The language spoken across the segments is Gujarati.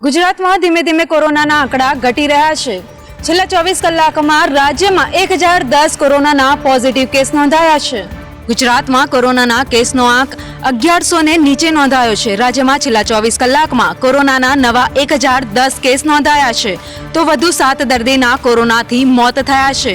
ગુજરાતમાં ધીમે ધીમે કોરોનાના આંકડા ઘટી રહ્યા છે। છેલ્લા 24 કલાકમાં રાજ્યમાં 1010 કોરોનાના પોઝિટિવ કેસ નોંધાયા છે। ગુજરાતમાં કોરોનાના કેસનો આંક 1100 ને નીચે નોંધાયો છે। રાજ્યમાં છેલ્લા 24 કલાકમાં કોરોનાના નવા 1010 કેસ નોંધાયા છે તો વધુ 7 દર્દીના કોરોનાથી મોત થયા છે।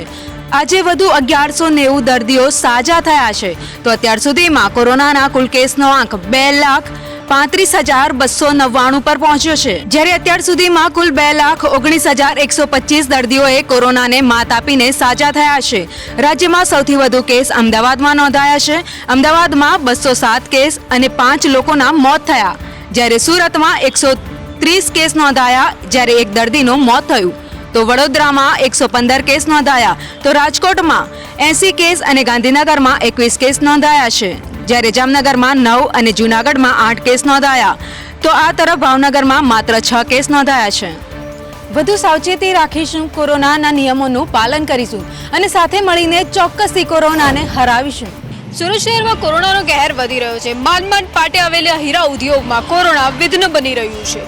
આજે વધુ 1190 દર્દીઓ સાજા થયા છે તો અત્યાર સુધીમાં કોરોનાના કુલ કેસનો આંક 2,35,299 પર પહોંચ્યો છે, જ્યારે અત્યાર સુધીમાં કુલ 2,19,125 દર્દીઓએ કોરોનાને માત આપીને સાજા થયા છે। રાજ્યમાં સૌથી વધુ કેસ અમદાવાદમાં નોંધાયા છે। અમદાવાદમાં 207 કેસ અને 5 લોકોના મોત થયા, જ્યારે સુરતમાં 130 કેસ નોંધાયા, જ્યારે એક દર્દીનું મોત થયું। તો વડોદરામાં 115 કેસ નોંધાયા, તો રાજકોટમાં 80 કેસ અને ગાંધીનગરમાં 21 કેસ નોંધાયા છે, જ્યારે જામનગરમાં 9 અને જૂનાગઢમાં 8 કેસ નોંધાયા। તો આ તરફ ભાવનગરમાં માત્ર 6 કેસ નોંધાયા છે। વધુ સાવચેતી રાખીશું, કોરોનાના નિયમોનું પાલન કરીશું અને સાથે મળીને ચોક્કસથી કોરોનાને હરાવીશું। સુરત શહેરમાં કોરોનાનો કહેર વધી રહ્યો છે। માંડ પાટે આવેલા હીરા ઉદ્યોગમાં કોરોના વિઘ્ન બની રહ્યું છે।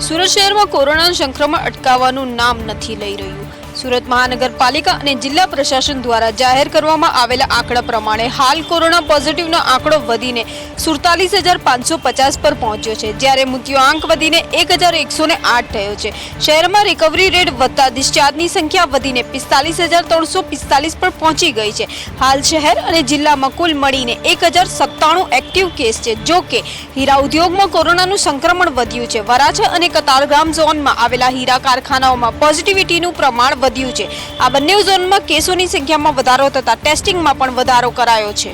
સુરત શહેરમાં કોરોનાનું સંક્રમણ અટકાવવાનું નામ નથી લઈ રહ્યું। સુરત મહાનગરપાલિકા અને જિલ્લા પ્રશાસન દ્વારા જાહેર કરવામાં આવેલા આંકડા પ્રમાણે હાલ કોરોના પોઝિટિવનો આંકડો વધીને 47,550 પર પહોંચ્યો છે, જ્યારે મૃત્યુઆંક વધીને 1,108 થયો છે। શહેરમાં રિકવરી રેટ વધતા ડિસ્ચાર્જની સંખ્યા વધીને 45,345 પર પહોંચી ગઈ છે। હાલ શહેર અને જિલ્લામાં કુલ મળીને 1,097 એક્ટિવ કેસ છે। જો કે હીરા ઉદ્યોગમાં કોરોનાનું સંક્રમણ વધ્યું છે। વરાછા અને કતારગામ ઝોનમાં આવેલા હીરા કારખાનાઓમાં પોઝિટિવિટીનું પ્રમાણ વધ્યું છે। આ બંને ઝોનમાં કેસોની સંખ્યામાં વધારો થતા ટેસ્ટિંગમાં પણ વધારો કરાયો છે।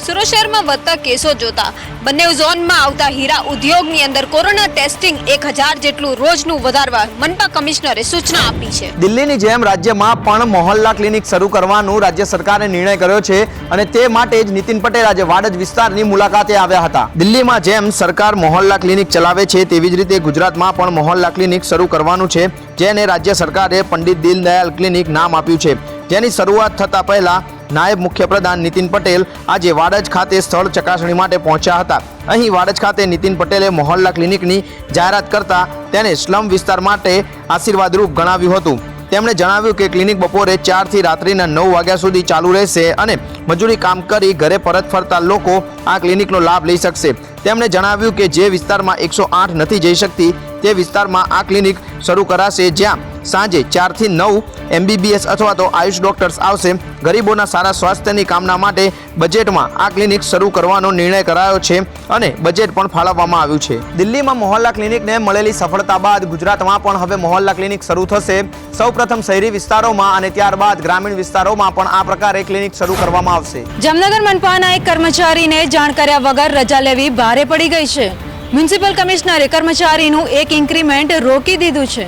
સુરત શહેરમાં વધતા કેસો જોતા બંને ઝોનમાં આવતા હીરા ઉદ્યોગની અંદર કોરોના ટેસ્ટિંગ 1000 જેટલું રોજનું વધારવા મનપા કમિશનરે સૂચના આપી છે। દિલ્હીની જેમ રાજ્યમાં પણ મોહલ્લા ક્લિનિક શરૂ કરવાનો રાજ્ય સરકારે નિર્ણય કર્યો છે અને તે માટે જ નીતિન પટેલ આજે વાડજ વિસ્તારની મુલાકાતે આવ્યા હતા। દિલ્હીમાં જેમ સરકાર મોહલ્લા ક્લિનિક ચલાવે છે તેવી જ રીતે ગુજરાતમાં પણ મોહલ્લા ક્લિનિક શરૂ કરવાનું છે, જેને રાજ્ય સરકારે પંડિત દીનદયાલ ક્લિનિક નામ આપ્યું છે। જેની શરૂઆત થતા પહેલા નાયબ મુખ્યપ્રધાન નીતિન પટેલ આજે વાડજ ખાતે સ્થળ ચકાસણી માટે પહોંચ્યા હતા। અહીં વાડજ ખાતે નીતિન પટેલે મોહલ્લા ક્લિનિકની જાહેરાત કરતા તેને સ્લમ વિસ્તાર માટે આશીર્વાદરૂપ ગણાવ્યું હતું। તેમણે જણાવ્યું કે ક્લિનિક બપોરે 4 થી રાત્રિના 9 વાગ્યા સુધી ચાલુ રહેશે અને મજૂરી કામ કરી ઘરે પરત ફરતા લોકો આ ક્લિનિકનો લાભ લઈ શકશે। તેમણે જણાવ્યું કે જે વિસ્તારમાં 108 નથી જઈ શકતી તે વિસ્તારમાં આ ક્લિનિક શરૂ કરાશે, જ્યાં સાંજે 4 થી 9 MBBS અથવા તો આયુષ ડોક્ટર્સ આવશે। ગરીબોના સારા સ્વાસ્થ્યની કામના માટે બજેટમાં આ ક્લિનિક શરૂ કરવાનો નિર્ણય કરાયો છે અને બજેટ પણ ફાળવવામાં આવ્યું છે। દિલ્હીમાં મોહલ્લા ક્લિનિકને મળેલી સફળતા બાદ ગુજરાતમાં પણ હવે મોહલ્લા ક્લિનિક શરૂ થશે। સૌપ્રથમ શહેરી વિસ્તારોમાં અને ત્યારબાદ ગ્રામીણ વિસ્તારોમાં પણ આ પ્રકારે ક્લિનિક શરૂ કરવામાં આવશે। જામનગર મનપાના એક કર્મચારીને જાણ કર્યા વગર રજા લેવી ભારે પડી ગઈ છે। મ્યુનિસિપલ કમિશનરે કર્મચારીનું એક ઇન્ક્રીમેન્ટ રોકી દીધું છે।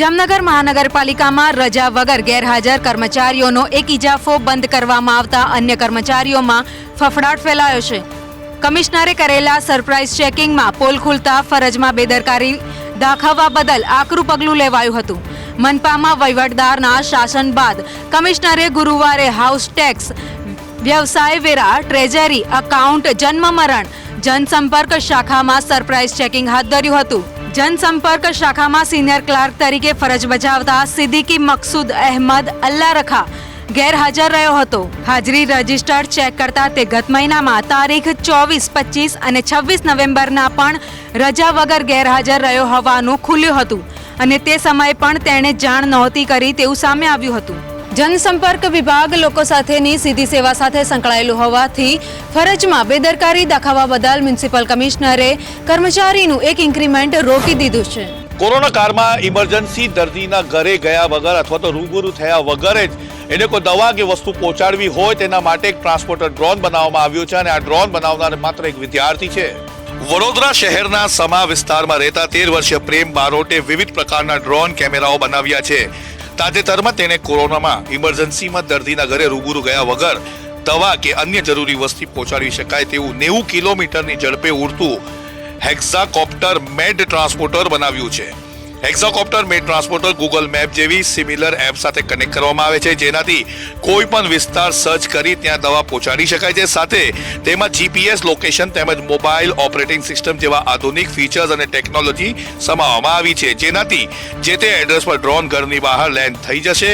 જામનગર મહાનગરપાલિકામાં રજા વગર ગેરહાજર કર્મચારીઓનો એક ઇજાફો બંધ કરવામાં આવતા અન્ય કર્મચારીઓમાં ફફડાટ ફેલાયો છે। કમિશનરે કરેલા સરપ્રાઇઝ ચેકિંગમાં પોલ ખુલતા ફરજમાં બેદરકારી દાખવવા બદલ આકરું પગલું લેવાયું હતું। મનપામાં વહીવટદારના શાસન બાદ કમિશનરે ગુરુવારે હાઉસ ટેક્સ, વ્યવસાય વેરા, ટ્રેઝરી, અકાઉન્ટ, જન્મ મરણ, જનસંપર્ક શાખામાં સરપ્રાઇઝ ચેકિંગ હાથ ધર્યું હતું। જનસંપર્ક શાખામાં સિનિયર ક્લાર્ક તરીકે ફરજ બજાવતા સિદ્દીકી મકસૂદ અહેમદ અલ્લા રખા ગેરહાજર રહ્યો હતો। હાજરી રજિસ્ટર ચેક કરતા તે ગત મહિનામાં તારીખ 24, 25 અને 26 નવેમ્બરના પણ રજા વગર ગેરહાજર રહ્યો હોવાનું ખુલ્યું હતું અને તે સમયે પણ તેણે જાણ નહોતી કરી તેવું સામે આવ્યું હતું। જનસંપર્ક વિભાગ લોકો સાથેની સીધી સેવા સાથે સંકળાયેલું હોવાથી ફરજમાં બેદરકારી દાખવવા બદલ મ્યુનિસિપલ કમિશનરે કર્મચારીનું એક ઇન્ક્રીમેન્ટ રોકી દીધું છે। કોરોના કાળમાં ઇમરજન્સી દર્દીના ઘરે ગયા વગર અથવા તો રૂબરૂ થયા વગર જ એને કોઈ દવા કે વસ્તુ પહોંચાડવી હોય તેના માટે એક ટ્રાન્સપોર્ટર ડ્રોન બનાવવામાં આવ્યું છે અને આ ડ્રોન બનાવનાર માત્ર એક વિદ્યાર્થી છે। વડોદરા શહેરના સમા વિસ્તારમાં રહેતા 13 વર્ષીય પ્રેમ બારોટે વિવિધ પ્રકારના ડ્રોન કેમેરાઓ બનાવ્યા છે। તાજેતરમાં તેને કોરોનામાં ઇમરજન્સીમાં દર્દીના ઘરે રૂબરૂ ગયા વગર દવા કે અન્ય જરૂરી વસ્તુ પહોંચાડી શકાય તેવું 90 કિલોમીટરની ઝડપે ઉડતું હેક્સાકોપ્ટર મેડ ટ્રાન્સપોર્ટર બનાવ્યું છે। હેક્સાકોપ્ટર મેડ ટ્રાન્સપોર્ટર ગૂગલ મેપ જેવી સિમિલર એપ સાથે કનેક્ટ કરવામાં આવે છે, જેનાથી કોઈ પણ વિસ્તાર સર્ચ કરી ત્યાં દવા પહોંચાડી શકાય છે. સાથે તેમાં જીપીએસ લોકેશન તેમજ મોબાઈલ ઓપરેટિંગ સિસ્ટમ જેવા આધુનિક ફીચર્સ અને ટેકનોલોજી સમાવવામાં આવી છે, જેનાથી જે તે એડ્રેસ પર ડ્રોન ઘરની બહાર લેન્ડ થઈ જશે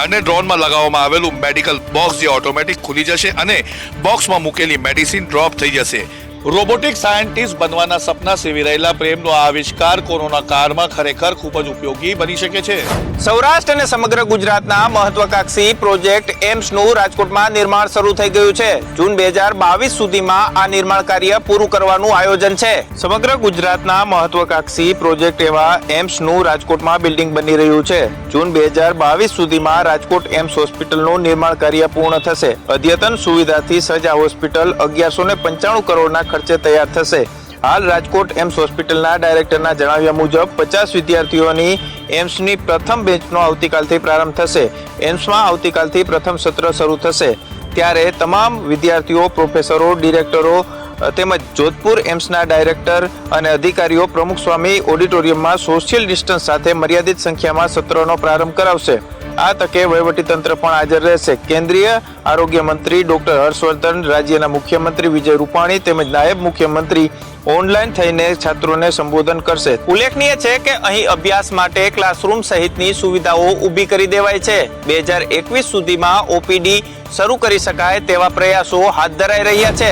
અને ડ્રોનમાં લગાવવામાં આવેલું મેડિકલ બોક્સ જે ઓટોમેટિક ખુલી જશે અને બોક્સમાં મૂકેલી મેડિસિન ડ્રોપ થઈ જશે. રોબોટિક સાયન્ટિસ્ટ બનવાના સપના સેવી રહેલા પ્રેમનો આ આવિષ્કાર કોરોના કાળમાં ખરેખર ખૂબ જ ઉપયોગી બની શકે છે. સૌરાષ્ટ્ર અને સમગ્ર ગુજરાતના મહત્વાકાંક્ષી પ્રોજેક્ટ એમ્સનું રાજકોટમાં નિર્માણ શરૂ થઈ ગયું છે. જૂન 2022 સુધીમાં આ નિર્માણ કાર્ય પૂરું કરવાનું આયોજન છે. સમગ્ર ગુજરાતના મહત્વાકાંક્ષી પ્રોજેક્ટ એવા એમ્સનું રાજકોટમાં બિલ્ડિંગ બની રહ્યું છે. જૂન 2022 સુધીમાં રાજકોટ એમ્સ હોસ્પિટલનું નિર્માણ કાર્ય પૂર્ણ થશે. અદ્યતન સુવિધાથી સજ્જ આ હોસ્પિટલ 1195 કરોડના ખર્ચે તૈયાર થશે. હાલ રાજકોટ એમ્સ હોસ્પિટલના ડાયરેક્ટરના જણાવ્યા મુજબ 50 વિદ્યાર્થીઓની એમ્સની પ્રથમ બેચનો આવતીકાલથી પ્રારંભ થશે. એમ્સમાં આવતીકાલથી પ્રથમ સત્ર શરૂ થશે, ત્યારે તમામ વિદ્યાર્થીઓ, પ્રોફેસરો, ડિરેક્ટરો તેમજ જોધપુર એમ્સના ડાયરેક્ટર અને અધિકારીઓ પ્રમુખ સ્વામી ઓડિટોરિયમમાં સોશિયલ ડિસ્ટન્સ સાથે મર્યાદિત સંખ્યામાં સત્રનો પ્રારંભ કરાવશે. આ તકે વહીવટીતંત્ર પણ હાજર રહેશે. કેન્દ્રીય આરોગ્ય મંત્રી ડોક્ટર હર્ષવર્ધન, રાજ્યના મુખ્યમંત્રી વિજય રૂપાણી તેમજ નાયબ મુખ્યમંત્રી ઓનલાઈન થઈને છાત્રોને સંબોધન કરશે. ઉલ્લેખનીય છે કે અહીં અભ્યાસ માટે ક્લાસરૂમ સહિતની સુવિધાઓ ઊભી કરી દેવાય છે. 2021 સુધીમાં ઓપીડી શરૂ કરી શકાય તેવા પ્રયાસો હાથ ધરાઈ રહ્યા છે.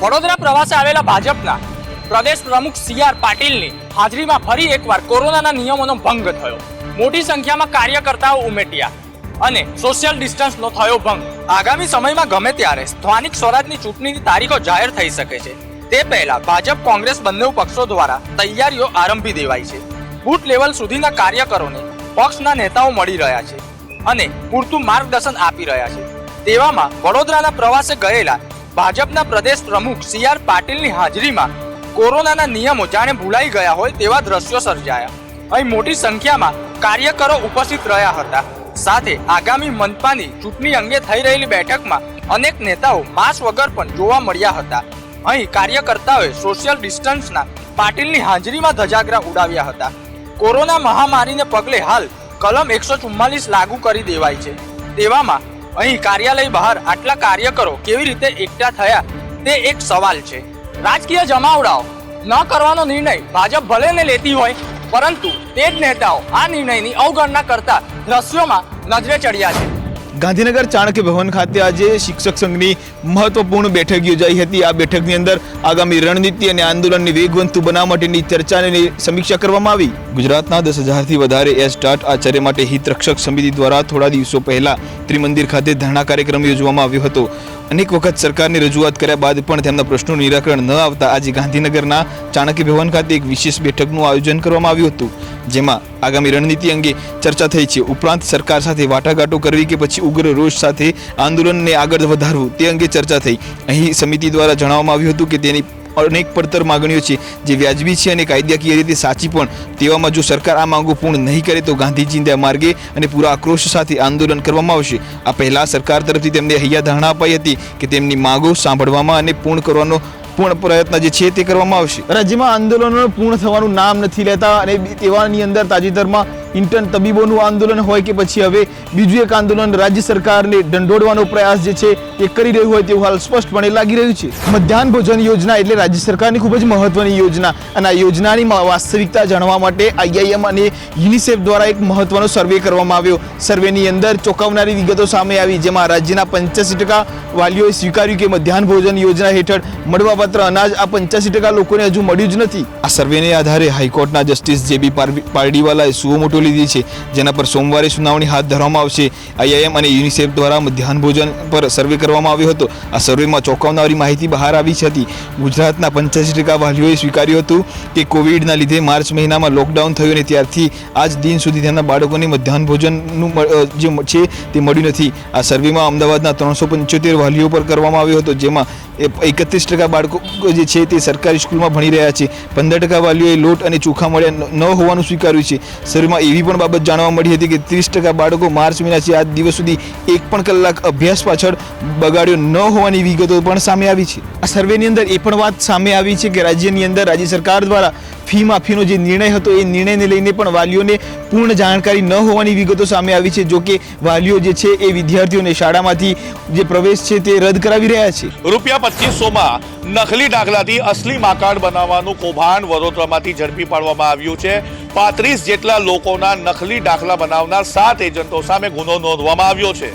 વડોદરા પ્રવાસે આવેલા ભાજપના પ્રદેશ પ્રમુખ CR પાટીલની હાજરીમાં ફરી એકવાર કોરોનાના નિયમોનો ભંગ થયો. મોટી સંખ્યામાં કાર્યકર્તાઓ ઉમેટ્યા અને સોશિયલ ડિસ્ટન્સનો થયો ભંગ. આગામી સમયમાં ગમે ત્યારે સ્થાનિક સ્વરાજની ચૂંટણીની તારીખો જાહેર થઈ શકે છે. તે પહેલા ભાજપ કોંગ્રેસ બંને પક્ષો દ્વારા તૈયારીઓ આરંભી દેવાઈ છે. બૂથ લેવલ સુધીના કાર્યકરોને પક્ષના નેતાઓ મળી રહ્યા છે અને પૂરતું માર્ગદર્શન આપી રહ્યા છે. તેવામાં વડોદરાના પ્રવાસે ગયેલા ભાજપના પ્રદેશ પ્રમુખ CR પાટીલની હાજરીમાં કોરોનાના નિયમો જાણે ભૂલાઈ ગયા હોય તેવા દ્રશ્યો સર્જાયા. અહીં મોટી સંખ્યામાં કાર્યકરો ઉપસ્થિત રહ્યા હતા. સાથે આગામી મનપાની ચૂંટણી અંગે થઈ રહેલી બેઠકમાં અનેક નેતાઓ માસ્ક વગર પણ જોવા મળ્યા હતા. અહીં કાર્યકર્તાઓએ સોશિયલ ડિસ્ટન્સના પાટીલની હાજરીમાં ધજાગરા ઉડાવ્યા હતા. કોરોના મહામારીને પગલે હાલ કલમ 144 લાગુ કરી દેવાઈ છે. તેવામાં અહીં કાર્યાલય બહાર આટલા કાર્યકરો કેવી રીતે એકઠા થયા તે એક સવાલ છે. રાજકીય જમાવડાઓ ન કરવાનો નિર્ણય ભાજપ ભલે ને લેતી હોય, પરંતુ તે જ નેતાઓ આ નિર્ણયની અવગણના કરતા દ્રશ્યોમાં નજરે ચડ્યા છે. ગાંધીનગર ચાણક્ય ભવન ખાતે આજે શિક્ષક સંઘની મહત્વપૂર્ણ બેઠક યોજાઈ હતી. આ બેઠકની અંદર આગામી રણનીતિ અને આંદોલનને વેગવંતુ બનાવવા માટેની ચર્ચાની સમીક્ષા કરવામાં આવી. ગુજરાતના 10,000થી વધારે એસટાટ આચાર્ય માટે હિતરક્ષક સમિતિ દ્વારા થોડા દિવસો પહેલા ત્રિમંદિર ખાતે ધરણા કાર્યક્રમ યોજવામાં આવ્યો હતો. અનેક વખત સરકારને રજૂઆત કર્યા બાદ પણ તેમના પ્રશ્નોનું નિરાકરણ ન આવતા આજે ગાંધીનગરના ચાણક્ય ભવન ખાતે એક વિશેષ બેઠકનું આયોજન કરવામાં આવ્યું હતું, જેમાં આગામી રણનીતિ અંગે ચર્ચા થઈ છે. ઉપરાંત સરકાર સાથે વાટાઘાટો કરવી કે પછી ઉગ્ર રોષ સાથે આંદોલનને આગળ વધારવું તે અંગે ચર્ચા થઈ. અહીં સમિતિ દ્વારા જણાવવામાં આવ્યું હતું કે તેની અનેક પડતર માગણીઓ છે જે વ્યાજબી છે અને કાયદાકીય રીતે સાચી પણ. તેવામાં જો સરકાર આ માંગો પૂર્ણ નહીં કરે તો ગાંધીજીના માર્ગે અને પૂરા આક્રોશ સાથે આંદોલન કરવામાં આવશે. આ પહેલા સરકાર તરફથી તેમને હૈયાધારણા અપાઈ હતી કે તેમની માંગો સાંભળવામાં અને પૂર્ણ કરવાનો પૂર્ણ પ્રયત્ન જે છે તે કરવામાં આવશે. રાજ્યમાં આંદોલનો પૂર્ણ થવાનું નામ નથી લેતા અને તેવાની અંદર તાજેતરમાં ઇન્ટર્ન તબીબોનું આંદોલન હોય કે પછી હવે બીજું એક આંદોલન રાજ્ય સરકારને દંડોડવાનો પ્રયાસ જે છે એ કરી રહ્યું હોય તેવું હાલ સ્પષ્ટપણે લાગી રહ્યું છે. મધ્યાહન ભોજન યોજના એટલે રાજ્ય સરકારની ખૂબ જ મહત્વની યોજના અને આ યોજનાની વાસ્તવિકતા જાણવા માટે IIM અને યુનિસેફ દ્વારા એક મહત્વનો સર્વે કરવામાં આવ્યો. સર્વેની અંદર ચોંકાવનારી વિગતો સામે આવી, જેમાં રાજ્યના 85% વાલીઓએ સ્વીકાર્યું કે મધ્યાહન ભોજન યોજના હેઠળ મળવાપાત્ર અનાજ આ 85% લોકોને હજુ મળ્યું જ નથી. આ સર્વેને આધારે હાઈકોર્ટના જસ્ટિસ JB પારડીવાલાએ સુઓ મોટો લીધી છે, જેના પર સોમવારે સુનાવણી હાથ ધરવામાં આવશે. IIM અને યુનિસેફ દ્વારા મધ્યાહન ભોજન પર સર્વે કરવામાં આવ્યો હતો. આ સર્વેમાં ચોંકાવનારી માહિતી બહાર આવી હતી. ગુજરાતના 85% વાલીઓએ સ્વીકાર્યું હતું કે કોવિડના લીધે માર્ચ મહિનામાં લોકડાઉન થયું અને ત્યારથી આજ દિન સુધી તેમના બાળકોને મધ્યાહન ભોજનનું જે છે તે મળ્યું નથી. આ સર્વેમાં અમદાવાદના 375 વાલીઓ પર કરવામાં આવ્યો હતો, જેમાં 31% બાળકો જે છે તે સરકારી સ્કૂલમાં ભણી રહ્યા છે. 15% વાલીઓએ લોટ અને ચોખા મળ્યા ન હોવાનું સ્વીકાર્યું છે. સર્વેમાં એવી પણ બાબત જાણવા મળી હતી કે 30% બાળકો માર્ચ મહિનાથી આજ દિવસ સુધી 1 પણ કલાક અભ્યાસ પાછળ બગાડ્યો ન હોવાની વિગતો પણ સામે આવી છે. આ સર્વેની અંદર એ પણ વાત સામે આવી છે કે રાજ્યની અંદર રાજ્ય સરકાર દ્વારા ફી માફીનો જે નિર્ણય હતો એ નિર્ણયને લઈને પણ વાલીઓને પૂર્ણ જાણકારી ન હોવાની વિગતો સામે આવી છે. જો કે વાલીઓ જે છે એ વિદ્યાર્થીઓને શાળામાંથી જે પ્રવેશ છે તે રદ કરાવી રહ્યા છે. ₹2500માં નકલી દાખલાથી અસલી મા કાર્ડ બનાવવાનું કૌભાંડ વડોદરામાંથી ઝડપી પાડવામાં આવ્યું છે. 35 જેટલા લોકોના નકલી દાખલા બનાવનાર 7 એજન્ટો સામે ગુનો નોંધવામાં આવ્યો છે.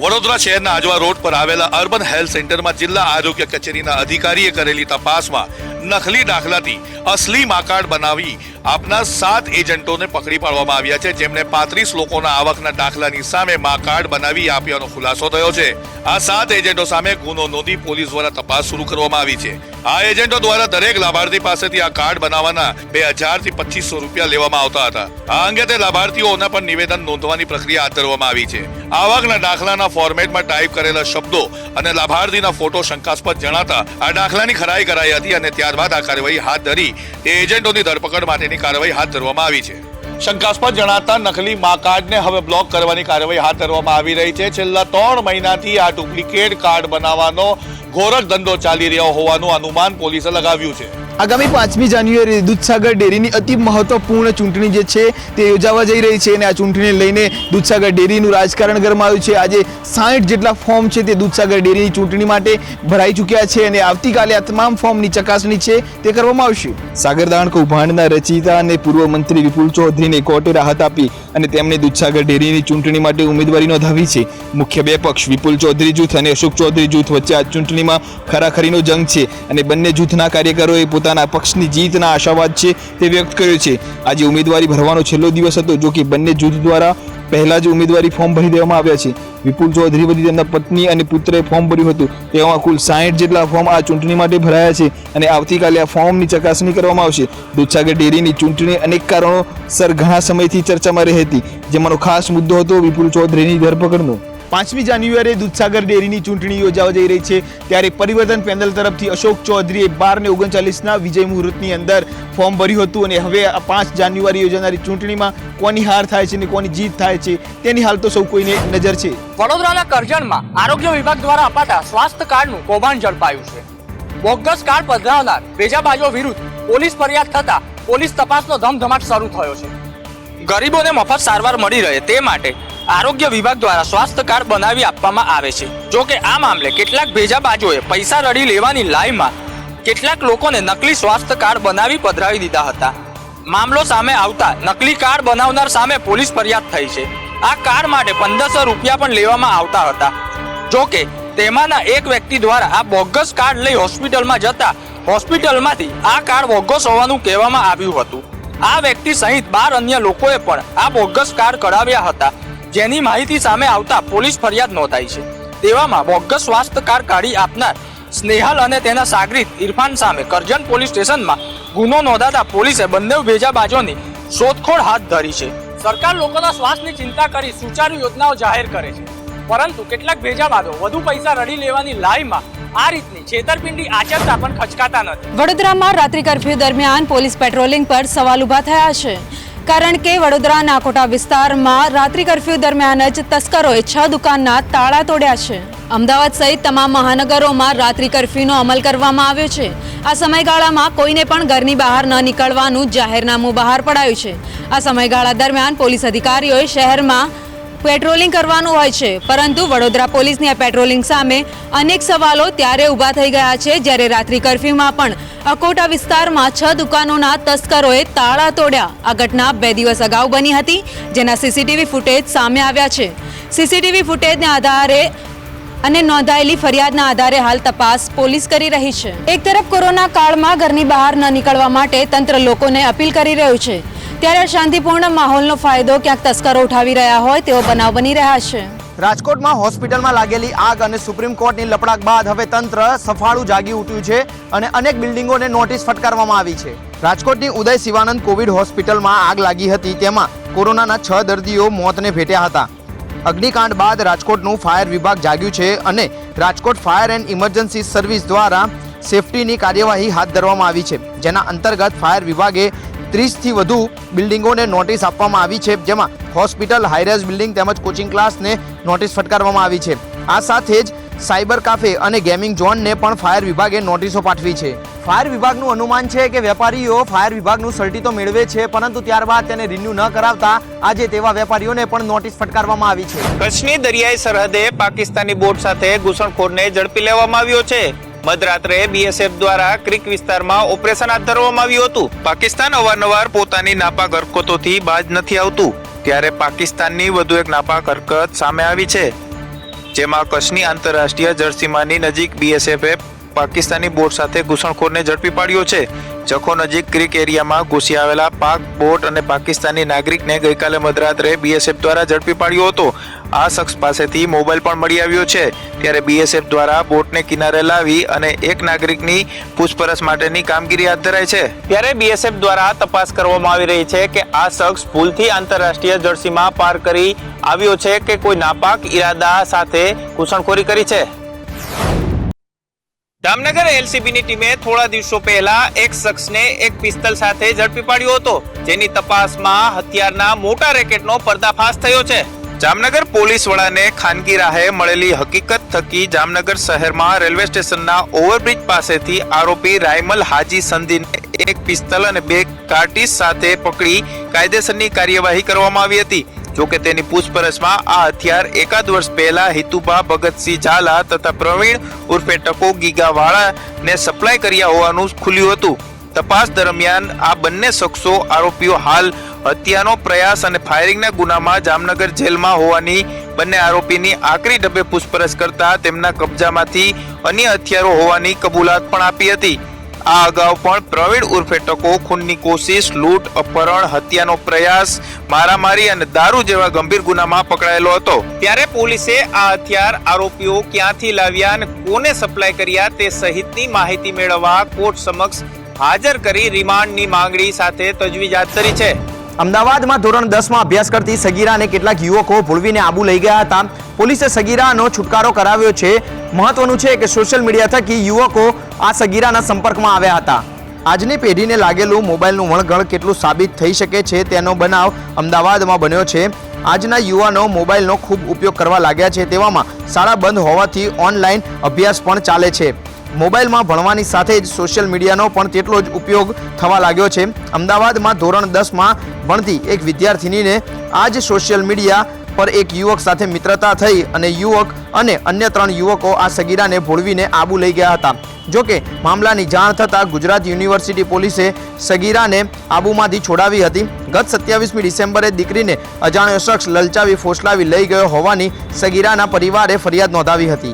વડોદરા શહેરના આજવા રોડ પર આવેલા અર્બન હેલ્થ સેન્ટરમાં જિલ્લા આરોગ્ય કચેરીના અધિકારીએ કરેલી તપાસમાં નકલી દાખલાથી અસલી મા કાર્ડ બનાવી આપના 7 એજન્ટોને પકડી પાડવામાં આવ્યા છે, જેમણે 35 લોકોના આવકના દાખલાની સામે મા કાર્ડ બનાવી આપ્યાનો ખુલાસો થયો છે. આ 7 એજન્ટો સામે ગુનો નોંધી પોલીસ દ્વારા તપાસ શરૂ કરવામાં આવી છે. આ એજન્ટો દ્વારા દરેક લાભાર્થી પાસેથી આ કાર્ડ બનાવવાના 2000 થી 2500 રૂપિયા લેવામાં આવતા હતા. આ અંગે તે લાભાર્થીઓના પર નિવેદન નોંધવાની પ્રક્રિયા હાથ ધરવામાં આવી છે. આવકના દાખલાના ફોર્મેટમાં ટાઈપ કરેલા શબ્દો અને લાભાર્થીના ફોટો શંકાસ્પદ જણાતા આ દાખલાની ખરાઈ કરાઈ હતી અને ત્યારબાદ આ કાર્યવાહી હાથ ધરી તે એજન્ટોની ધરપકડ માટેની કાર્યવાહી હાથ ધરવામાં આવી છે. શંકાસ્પદ જણાતા નકલી મા કાર્ડને હવે બ્લોક કરવાની કાર્યવાહી હાથ ધરવામાં આવી રહી છે. છેલ્લા 3 મહિનાથી આ ડુપ્લિકેટ કાર્ડ બનાવવાનો ઘોરક ધંધો ચાલી રહ્યો હોવાનું અનુમાન પોલીસે લગાવ્યું છે. આગામી 5મી જાન્યુઆરીએ દૂધસાગર ડેરીની અતિ મહત્વપૂર્ણ ચૂંટણી જે છે તે યોજાવા જઈ રહી છે અને આ ચૂંટણીને લઈને દૂધસાગર ડેરીનું રાજકારણ ગરમાયું છે. આજે 60 જેટલા ફોર્મ છે તે દૂધસાગર ડેરીની ચૂંટણી માટે ભરાઈ ચૂક્યા છે અને આવતીકાલે આ તમામ ફોર્મની ચકાસણી છે તે કરવામાં આવશે. સાગરદાણ કૌભાંડના રચયિતા અને પૂર્વ મંત્રી વિપુલ ચૌધરીને કોર્ટે રાહત આપી અને તેમણે દૂધસાગર ડેરીની ચૂંટણી માટે ઉમેદવારી નોંધાવી છે. મુખ્ય બે પક્ષ વિપુલ ચૌધરી જૂથ અને અશોક ચૌધરી જૂથ વચ્ચે આ ચૂંટણીમાં ખરાખરીનો જંગ છે અને બંને જૂથના કાર્યકરોએ પોતાના પક્ષની જીતના આશાવાદ છે તે વ્યક્ત કર્યો છે. આજે ઉમેદવારી ભરવાનો છેલ્લો દિવસ હતો. જો કે બંને જૂથ દ્વારા પહેલા જ ઉમેદવારી ફોર્મ ભરી દેવામાં આવ્યા છે. વિપુલ ચૌધરી વતી તેમના પત્ની અને પુત્રએ ફોર્મ ભર્યું હતું. તેમાં કુલ 60 જેટલા ફોર્મ આ ચૂંટણી માટે ભરાયા છે અને આવતીકાલે આ ફોર્મની ચકાસણી કરવામાં આવશે. દૂધસાગર ડેરીની ચૂંટણી અનેક કારણોસર ઘણા સમયથી ચર્ચામાં રહી હતી, જેમાંનો ખાસ મુદ્દો હતો વિપુલ ચૌધરીની ધરપકડનો. 5મી જાન્યુઆરીએ દૂધસાગર ડેરીની ચૂંટણી યોજાવા જઈ રહી છે ત્યારે પરિવર્તન પેનલ તરફથી અશોક ચૌધરીએ 12 ને 39ના વિજય મુહૂર્તની અંદર ફોર્મ ભર્યું હતું અને હવે આ 5 જાન્યુઆરી યોજાનારી ચૂંટણીમાં કોની હાર થાય છે અને કોની જીત થાય છે તેની હાલ તો સૌ કોઈને નજર છે. વડોદરાના કરજણમાં આરોગ્ય વિભાગ દ્વારા અપાતા સ્વાસ્થ્ય કાર્ડનું કૌભાંડ ઝડપાયું છે. બોગસ કાર્ડ પધરાવનાર ભેજાબાજો વિરુદ્ધ પોલીસ ફરિયાદ થતા પોલીસ તપાસનો ધમધમાટ શરૂ થયો છે. ગરીબોને મફત સારવાર મળી રહે તે માટે આરોગ્ય વિભાગ દ્વારા સ્વાસ્થ્ય કાર્ડ બનાવી આપવામાં આવે છે. જો કે આ મામલે કેટલાક ભેજાબાજોએ પૈસા રડી લેવાની લાઈમાં કેટલાક લોકોને નકલી સ્વાસ્થ્ય કાર્ડ બનાવી પધરાવી દીધા હતા. મામલો સામે આવતા નકલી કાર્ડ બનાવનાર સામે પોલીસ ફરિયાદ થઈ છે. આ કાર્ડ માટે 1500 રૂપિયા પણ લેવામાં આવતા હતા. જો કે તેમાંના એક વ્યક્તિ દ્વારા આ બોગસ કાર્ડ લઈ હોસ્પિટલમાં જતા હોસ્પિટલમાંથી આ કાર્ડ બોગસ હોવાનું કહેવામાં આવ્યું હતું. આ વ્યક્તિ સહિત 12 અન્ય લોકોએ પણ આ બોગસ કાર્ડ કઢાવ્યા હતા, જેની માહિતી સામે આવતા પોલીસ ફરિયાદ નોંધાઈ છે. તેવામાં બોગસ સ્વાસ્થ્ય કાર્ડ કાઢી આપનાર સ્નેહલ અને તેના સાગરીત ઇરફાન સામે કરજણ પોલીસ સ્ટેશનમાં ગુનો નોંધાતા પોલીસે બંને ભેજાબાજોની શોધખોળ હાથ ધરી છે. સરકાર લોકોના સ્વાસ્થ્યની ચિંતા કરી સુચારુ યોજનાઓ જાહેર કરે છે, પરંતુ કેટલાક ભેજાબાજો વધુ પૈસા રડી લેવાની લાઈમાં આ રીતની છેતરપિંડી આચરતા પણ ખચકાતા નથી. વડોદરામાં રાત્રિ કર્ફ્યુ દરમિયાન પોલીસ પેટ્રોલિંગ પર સવાલ ઊભા થયા છે, કારણ કે વડોદરા નાકોટા વિસ્તારમાં રાત્રિ કર્ફ્યુ દરમિયાન જ તસ્કરોએ 6 દુકાનના તાળા તોડ્યા છે. અમદાવાદ સહિત તમામ મહાનગરોમાં રાત્રિ કર્ફ્યુનો અમલ કરવામાં આવ્યો છે. આ સમયગાળામાં કોઈને પણ ઘરની બહાર ન નીકળવાનું જાહેરનામું બહાર પડાયું છે. આ સમયગાળા દરમિયાન પોલીસ અધિકારીઓએ શહેરમાં પેટ્રોલિંગ કરવાનું હોય છે, પરંતુ વડોદરા પોલીસની આ પેટ્રોલિંગ સામે અનેક સવાલો ત્યારે ઊભા થઈ ગયા છે, જ્યારે રાત્રિ કર્ફ્યુમાં પણ અકોટા વિસ્તારમાં 6 દુકાનોના તસ્કરોએ તાળા તોડ્યા. આ ઘટના 2 દિવસ અગાઉ બની હતી, જેના સીસીટીવી ફૂટેજ સામે આવ્યા છે. સીસીટીવી ફૂટેજના આધારે અને નોંધાયેલી ફરિયાદના આધારે હાલ તપાસ પોલીસ કરી રહી છે. એક તરફ કોરોના કાળમાં ઘરની બહાર ન નીકળવા માટે તંત્ર લોકોને અપીલ કરી રહ્યું છે, ત્યારે શાંતિપૂર્ણ માહોલનો ફાયદો ક્યાંક તસ્કરો ઉઠાવી રહ્યા હોય તેવો બનાવ બની રહ્યા છે. રાજકોટમાં હોસ્પિટલમાં લાગેલી આગ અને સુપ્રીમ કોર્ટની લપડાક બાદ હવે તંત્ર સફાળું જાગી ઉઠ્યું છે અને અનેક બિલ્ડિંગોને નોટિસ ફટકારવામાં આવી છે. રાજકોટની ઉદય શિવાનંદ કોવિડ હોસ્પિટલમાં આગ લાગી હતી, તેમાં કોરોનાના 6 દર્દીઓ મોતને ભેટ્યા હતા. અગ્નિકાંડ બાદ રાજકોટનું ફાયર વિભાગ જાગ્યું છે અને Rajkot fire and emergency service દ્વારા સેફટીની કાર્યવાહી હાથ ધરવામાં આવી છે, જેના અંતર્ગત ફાયર વિભાગે 30થી વધુ બિલ્ડિંગોને નોટિસ આપવામાં આવી છે, જેમાં હોસ્પિટલ, હાઈરેઝ બિલ્ડિંગ તેમજ કોચિંગ ક્લાસને નોટિસ ફટકારવામાં આવી છે. આ સાથે જ સાયબર કાફે અને ગેમિંગ ઝોનને પણ ફાયર વિભાગે નોટિસો પાઠવી છે. ફાયર વિભાગનું અનુમાન છે કે વેપારીઓ ફાયર વિભાગનું સર્ટી તો મેળવે છે, પરંતુ ત્યારબાદ તેને રિન્યુ ન કરાવતા આજે તેવા વેપારીઓને પણ નોટિસ ફટકારવામાં આવી છે. કચ્છની દરિયાઈ સરહદે પાકિસ્તાની બોટ સાથે ઘૂસણખોરને ઝડપી લેવામાં આવ્યો છે. મધરાત્રે બીએસએફ દ્વારા ક્રિક વિસ્તારમાં ઓપરેશન હાથ ધરવામાં આવ્યું હતું. પાકિસ્તાન અવારનવાર પોતાની નાપાક હરકતોથી બાજ નથી આવતું, ત્યારે પાકિસ્તાનની વધુ એક નાપાક હરકત સામે આવી છે, જેમાં કચ્છની આંતરરાષ્ટ્રીય જળસીમાની નજીક બીએસએફે પાકિસ્તાની બોટ સાથે ઘૂસણખોરને ઝડપી પાડ્યો છે. જખો નજીક ક્રિક એરિયામાં ઘૂસી આવેલા પાક બોટ અને પાકિસ્તાની નાગરિકને ગઈકાલે મધરાત્રે બીએસએફ દ્વારા ઝડપી પાડ્યો હતો. આ શખ્સ પાસેથી મોબાઈલ પણ મળી આવ્યો છે, ત્યારે બીએસએફ દ્વારા બોટને કિનારે લાવી અને એક નાગરિકની પૂછપરછ માટેની કામગીરી હાથ ધરાઈ છે. ત્યારે બીએસએફ દ્વારા તપાસ કરવામાં આવી રહી છે કે આ શખ્સ ભૂલથી આંતરરાષ્ટ્રીય જળસીમા પાર કરી આવ્યો છે કે કોઈ નાપાક ઈરાદા સાથે ઘૂસણખોરી કરી છે. જામનગર એલસીબીની ટીમે થોડા દિવસો પહેલા એક શખ્સને એક પિસ્તલ સાથે ઝડપી પાડ્યો હતો, જેની તપાસમાં હથિયારના મોટા રેકેટનો પર્દાફાશ થયો છે. જામનગર પોલીસ વડાને ખાનગી રાહે મળેલી હકીકત થકી જામનગર શહેરમાં રેલવે સ્ટેશનના ઓવરબ્રિજ પાસેથી આરોપી રાયમલ હાજી સંધીને એક પિસ્તલ અને 2 કાર્ટીજ સાથે પકડી કાયદેસરની કાર્યવાહી કરવામાં આવી હતી. જોકે તેની પૂછપરછમાં આ હથિયાર એકાદ વર્ષ પહેલા હિતુભા ભગતસિંહ ઝાલા તથા પ્રવીણ ઉર્ફે ટકો ગીગાવાળાને સપ્લાય કર્યા હોવાનું ખુલ્યું હતું. તપાસ દરમિયાન આ બંને શખ્સો આરોપીઓ હાલ હત્યાનો પ્રયાસ અને ફાયરિંગના ગુનામાં જામનગર જેલમાં હોવાની બંને આરોપીની આકરી ડબ્બે પૂછપરછ કરતા તેમના કબજામાંથી અન્ય હથિયારો હોવાની કબૂલાત પણ આપી હતી. આ અગાઉ પણ પ્રવીણ ઉર્ફે ટકો ખૂનની કોશિશ, લૂંટ, અપહરણ, હત્યાનો પ્રયાસ, મારામારી અને દારૂ જેવા ગંભીર ગુનામાં પકડાયેલો હતો. ત્યારે પોલીસે આ હથિયાર આરોપીઓ ક્યાંથી લાવ્યા અને કોને સપ્લાય કર્યા તે સહિતની માહિતી મેળવવા કોર્ટ સમક્ષ હાજર કરી રિમાન્ડની માંગણી સાથે તજવીજ હાથ ધરી છે. અમદાવાદમાં ધોરણ 10માં અભ્યાસ કરતી સગીરાને કેટલાક યુવકો ભૂલવીને આબુ લઈ ગયા હતા. પોલીસે સગીરાનો છુટકારો કરાવ્યો છે. મહત્વનું છે કે સોશિયલ મીડિયા થકી યુવકો આ સગીરાના સંપર્કમાં આવ્યા હતા. આજની પેઢીને લાગેલું મોબાઈલનું વળગણ કેટલું સાબિત થઈ શકે છે તેનો બનાવ અમદાવાદમાં બન્યો છે. આજના યુવાનો મોબાઈલનો ખૂબ ઉપયોગ કરવા લાગ્યા છે. તેવામાં શાળા બંધ હોવાથી ઓનલાઈન અભ્યાસ પણ ચાલે છે. મોબાઈલમાં ભણવાની સાથે જ સોશિયલ મીડિયાનો પણ તેટલો જ ઉપયોગ થવા લાગ્યો છે. અમદાવાદમાં ધોરણ 10માં ભણતી એક વિદ્યાર્થિનીને આ જ સોશિયલ મીડિયા પર એક યુવક સાથે મિત્રતા થઈ અને યુવક અને અન્ય 3 યુવકો આ સગીરાને ભોળવીને આબુ લઈ ગયા હતા. જોકે મામલાની જાણ થતાં ગુજરાત યુનિવર્સિટી પોલીસે સગીરાને આબુમાંથી છોડાવી હતી. ગત 27મી ડિસેમ્બરે દીકરીને અજાણ્યો શખ્સ લલચાવી ફોસલાવી લઈ ગયો હોવાની સગીરાના પરિવારે ફરિયાદ નોંધાવી હતી.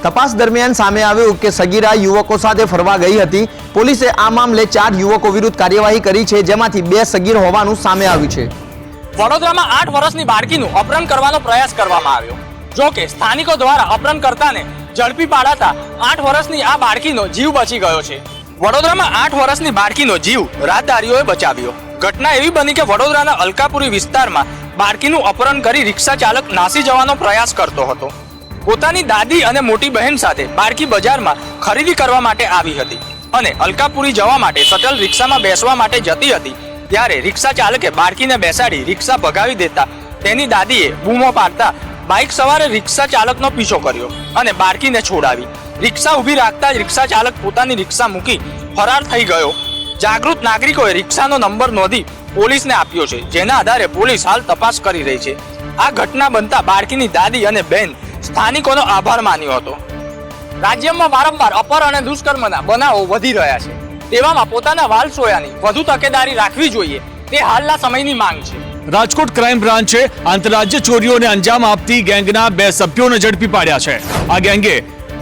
તપાસ દરમિયાન સામે આવ્યું કે સગીરા યુવકો સાથે ફરવા ગઈ હતી. પોલીસે આ મામલે 4 યુવકો વિરુદ્ધ કાર્યવાહી કરી છે, જેમાંથી 2 સગીર હોવાનું સામે આવ્યું છે. વડોદરામાં 8 વર્ષની બાળકીનું અપહરણ કરવાનો પ્રયાસ કરવામાં આવ્યો. જો કે સ્થાનિકો દ્વારા અપહરણકર્તાને ઝડપી પાડાતા 8 વર્ષની આ બાળકીનો જીવ બચી ગયો છે. વડોદરામાં 8 વર્ષની બાળકીનો જીવ રાહદારીઓએ બચાવ્યો. ઘટના એવી બની કે વડોદરાના અલકાપુરી વિસ્તારમાં બાળકીનું અપહરણ કરી રિક્ષા ચાલક નાસી જવાનો પ્રયાસ કરતો હતો. પોતાની દાદી અને મોટી બહેન સાથે બાળકી બજારમાં ખરીદી કરવા માટે આવી હતી અને અલકાપુરી જવા માટે શટલ રિક્ષામાં બેસવા માટે જતી હતી. ત્યારે રિક્ષા ચાલકે બાળકીને બેસાડી રિક્ષા ભગાવી દેતા તેની દાદીએ બૂમો પાડતા બાઇક સવારે રિક્ષા ચાલકનો પીછો કર્યો અને બાળકીને છોડાવી. રિક્ષા ઊભી રાખતા જ રિક્ષા ચાલક પોતાની રિક્ષા મૂકી ફરાર થઈ ગયો. જાગૃત નાગરિકોએ રિક્ષાનો નંબર નોંધી પોલીસને આપ્યો છે, જેના આધારે પોલીસ હાલ તપાસ કરી રહી છે. આ ઘટના બનતા બાળકીની દાદી અને બહેન સ્થાનિકોનો આભાર માન્યો હતો. રાજ્યમાં વારંવાર અપહરણ અને દુષ્કર્મના બનાવો વધી રહ્યા છે. તેવામાં પોતાના વાલસોયાની વધુ તકેદારી રાખવી જોઈએ તે હાલના સમયની માંગ છે. રાજકોટ ક્રાઇમ બ્રાન્ચે આંતરરાજ્ય ચોરીઓને અંજામ આપતી ગેંગના 2 સભ્યોને ઝડપી પાડ્યા છે. આ ગેંગે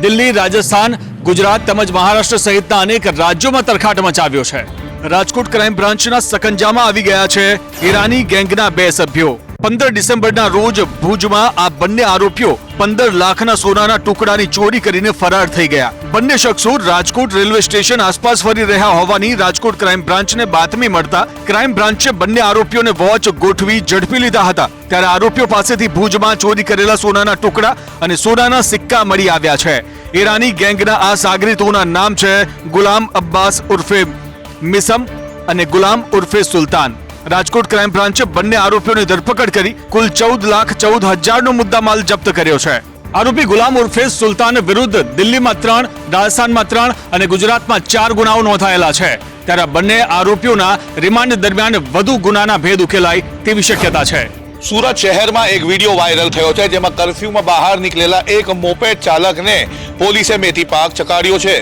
દિલ્હી, રાજસ્થાન, ગુજરાત તેમજ મહારાષ્ટ્ર સહિતના અનેક રાજ્યોમાં તરખાટ મચાવ્યો છે. રાજકોટ ક્રાઇમ બ્રાન્ચના સકંજામાં આવી ગયા છે ઈરાની ગેંગના 2 સભ્યો. 15 ડિસેમ્બરના રોજ ભુજમાં આ બંને આરોપીઓ 15 લાખના સોનાના ટુકડાની ચોરી કરીને ફરાર થઈ ગયા. બંને શખ્સો રાજકોટ રેલવે સ્ટેશન આસપાસ ફરી રહ્યા હોવાની રાજકોટ ક્રાઇમ બ્રાન્ચને બાતમી મળતા ક્રાઇમ બ્રાન્ચે બંને આરોપીઓને વોચ ગોઠવી ઝડપી લીધા હતા. ત્યારે આરોપીઓ પાસેથી ભુજમાં ચોરી કરેલા સોનાના ટુકડા અને સોનાના સિક્કા મળી આવ્યા છે. ઈરાની ગેંગના આ સાગરીતોના નામ છે ગુલામ અબ્બાસ ઉર્ફે મિસમ અને ગુલામ ઉર્ફે સુલતાન. રાજકોટ ક્રાઇમ બ્રાન્ચે બંને આરોપીઓની ધરપકડ કરી કુલ 14,14,000નો મુદ્દામાલ જપ્ત કર્યો છે. આરોપી ગુલામ ઉર્ફે સુલતાન વિરુદ્ધ દિલ્હીમાં 3, રાજસ્થાનમાં 3 અને ગુજરાતમાં 4 ગુનાઓ નોંધાયેલા છે. ત્યારે બંને આરોપીઓના રિમાન્ડ દરમિયાન વધુ ગુનાના ભેદ ઉકેલાય તેવી શક્યતા છે. સુરત શહેરમાં એક વિડીયો વાયરલ થયો છે, જેમાં કર્ફ્યુમાં બહાર નીકળેલા એક મોપેડ ચાલકને પોલીસે મેથી પાક ચકાડ્યો છે.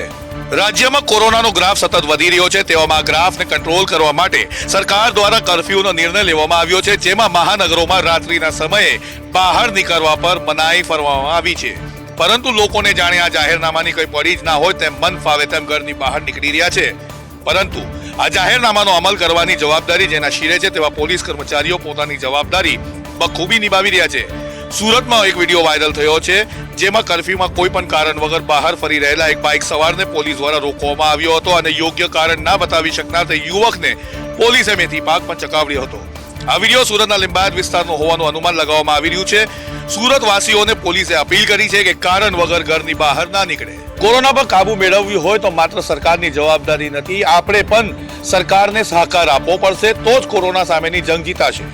રાજ્યમાં કોરોનાનો ગ્રાફ સતત વધી રહ્યો છે. તેવામાં આ ગ્રાફને કંટ્રોલ કરવા માટે સરકાર દ્વારા કર્ફ્યુનો નિર્ણય લેવામાં આવ્યો છે, જેમાં મહાનગરોમાં રાત્રિના સમયે બહાર નીકળવા પર મનાઈ ફરવામાં આવી છે. પરંતુ લોકોને જાણે આ જાહેરનામાની કોઈ પડી જ ના હોય તેમ મન ફાવે તેમ ઘરની બહાર નીકળી રહ્યા છે. પરંતુ આ જાહેરનામાનો અમલ કરવાની જવાબદારી જેના શિરે છે તેવા પોલીસ કર્મચારીઓ પોતાની જવાબદારી બખૂબી નિભાવી રહ્યા છે. સુરતમાં એક વિડીયો વાયરલ થયો છે, જેમાં કર્ફ્યુમાં કોઈ પણ કારણ વગર બહાર ફરી રહેલા એક બાઇક સવારને પોલીસ દ્વારા રોકવામાં આવ્યો હતો અને યોગ્ય કારણ ના બતાવી શકનાર તે યુવકને પોલીસે મેથી પાક પણ ચકાવ્યો હતો. આ વિડીયો સુરતના લિંબાયત વિસ્તારનો હોવાનું અનુમાન લગાવવામાં આવી રહ્યું છે. સુરતવાસીઓને પોલીસે અપીલ કરી છે કે કારણ વગર ઘરની બહાર ના નીકળે. કોરોના પર કાબુ મેળવવી હોય તો માત્ર સરકારની જવાબદારી નથી, આપણે પણ સરકારને સહકાર આપવો પડશે, તો જ કોરોના સામેની જંગ જીતાશે.